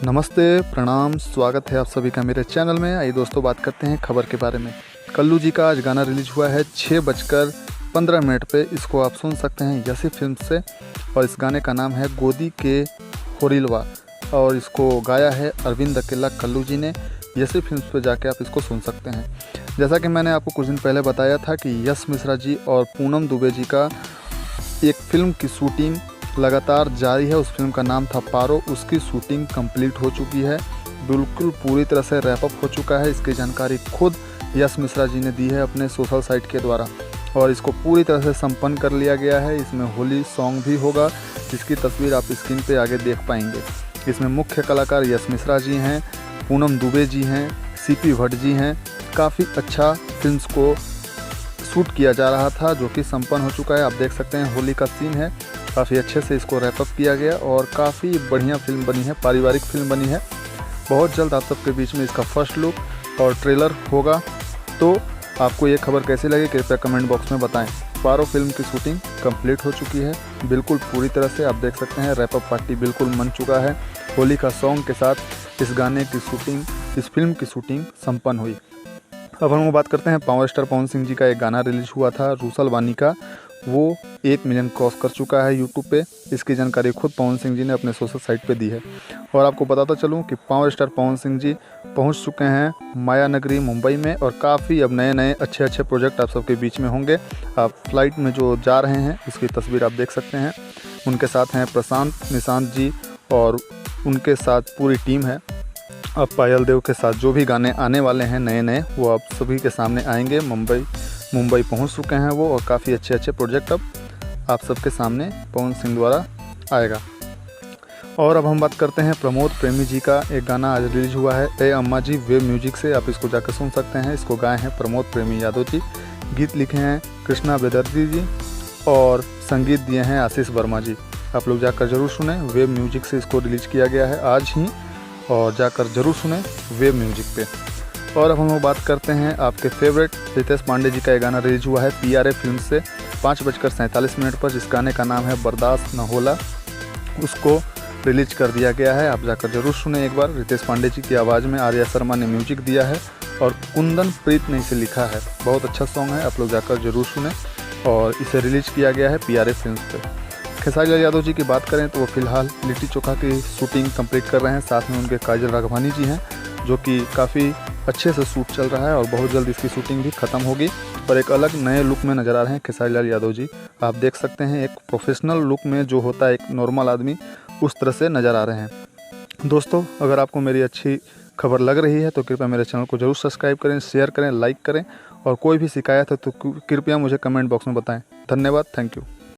नमस्ते, प्रणाम, स्वागत है आप सभी का मेरे चैनल में। आइए दोस्तों, बात करते हैं खबर के बारे में। कल्लू जी का आज गाना रिलीज हुआ है 6:15 पे। इसको आप सुन सकते हैं यसी फिल्म से और इस गाने का नाम है गोदी के होरिलवा और इसको गाया है अरविंद अकेला कल्लू जी ने। यसी फिल्म पे जाके आप इसको सुन सकते हैं। जैसा कि मैंने आपको कुछ दिन पहले बताया था कि यश मिश्रा जी और पूनम दुबे जी का एक फ़िल्म की शूटिंग लगातार जारी है। उस फिल्म का नाम था पारो। उसकी शूटिंग कंप्लीट हो चुकी है, बिल्कुल पूरी तरह से रैप अप हो चुका है। इसकी जानकारी खुद यश मिश्रा जी ने दी है अपने सोशल साइट के द्वारा और इसको पूरी तरह से संपन्न कर लिया गया है। इसमें होली सॉन्ग भी होगा जिसकी तस्वीर आप स्क्रीन पे आगे देख पाएंगे। इसमें मुख्य कलाकार यश मिश्रा जी हैं, पूनम दुबे जी हैं, सीपी भट्ट जी हैं। काफ़ी अच्छा फिल्म को शूट किया जा रहा था जो कि संपन्न हो चुका है। आप देख सकते हैं होली का सीन है, काफ़ी अच्छे से इसको रैप अप किया गया और काफ़ी बढ़िया फिल्म बनी है, पारिवारिक फिल्म बनी है। बहुत जल्द आप सबके बीच में इसका फर्स्ट लुक और ट्रेलर होगा। तो आपको ये खबर कैसी लगी कृपया कमेंट बॉक्स में बताएं। पारो फिल्म की शूटिंग कंप्लीट हो चुकी है, बिल्कुल पूरी तरह से। आप देख सकते हैं रैप अप पार्टी बिल्कुल बन चुका है। होली का सॉन्ग के साथ इस गाने की शूटिंग, इस फिल्म की शूटिंग संपन्न हुई। अब हम बात करते हैं पावर स्टार पवन सिंह जी का एक गाना रिलीज हुआ था रूसल वानी का। वो 1 मिलियन क्रॉस कर चुका है यूट्यूब पे। इसकी जानकारी खुद पवन सिंह जी ने अपने सोशल साइट पे दी है। और आपको बताता चलूँ कि पावर स्टार पवन सिंह जी पहुंच चुके हैं माया नगरी मुंबई में और काफ़ी अब नए अच्छे प्रोजेक्ट आप सबके बीच में होंगे। आप फ्लाइट में जो जा रहे हैं उसकी तस्वीर आप देख सकते हैं। उनके साथ हैं प्रशांत निशांत जी और उनके साथ पूरी टीम है। अब पायल देव के साथ जो भी गाने आने वाले हैं नए वो आप सभी के सामने आएंगे। मुंबई पहुंच चुके हैं वो और काफ़ी अच्छे प्रोजेक्ट अब आप सबके सामने पवन सिंह द्वारा आएगा। और अब हम बात करते हैं प्रमोद प्रेमी जी का एक गाना आज रिलीज हुआ है ए अम्मा जी वेब म्यूजिक से। आप इसको जाकर सुन सकते हैं। इसको गाए हैं प्रमोद प्रेमी यादव जी, गीत लिखे हैं कृष्णा बेदर्जी जी और संगीत दिए हैं आशीष वर्मा जी। आप लोग जाकर ज़रूर सुने। वेब म्यूजिक से इसको रिलीज किया गया है आज ही और जाकर ज़रूर सुने वेब म्यूजिक पे। और अब हम लोग बात करते हैं आपके फेवरेट रितेश पांडे जी का एक गाना रिलीज हुआ है PRA फिल्म से 5:47 पर। जिस गाने का नाम है बर्दाश्त न होला, उसको रिलीज कर दिया गया है। आप जाकर ज़रूर सुने एक बार। रितेश पांडे जी की आवाज़ में आर्या शर्मा ने म्यूजिक दिया है और कुंदन प्रीत ने इसे लिखा है। बहुत अच्छा सॉन्ग है, आप लोग जाकर ज़रूर सुने। और इसे रिलीज किया गया है PRA फिल्म पे। खेसारी लाल यादव जी की बात करें तो वो फिलहाल लिट्टी चोखा की शूटिंग कंप्लीट कर रहे हैं। साथ में उनके काजल राघवानी जी हैं जो कि काफ़ी अच्छे से शूट चल रहा है और बहुत जल्द इसकी शूटिंग भी ख़त्म होगी और एक अलग नए लुक में नज़र आ रहे हैं खेसारी लाल यादव जी। आप देख सकते हैं एक प्रोफेशनल लुक में जो होता है एक नॉर्मल आदमी, उस तरह से नज़र आ रहे हैं। दोस्तों, अगर आपको मेरी अच्छी खबर लग रही है तो कृपया मेरे चैनल को ज़रूर सब्सक्राइब करें, शेयर करें, लाइक करें और कोई भी शिकायत है तो कृपया मुझे कमेंट बॉक्स में बताएँ। धन्यवाद, थैंक यू।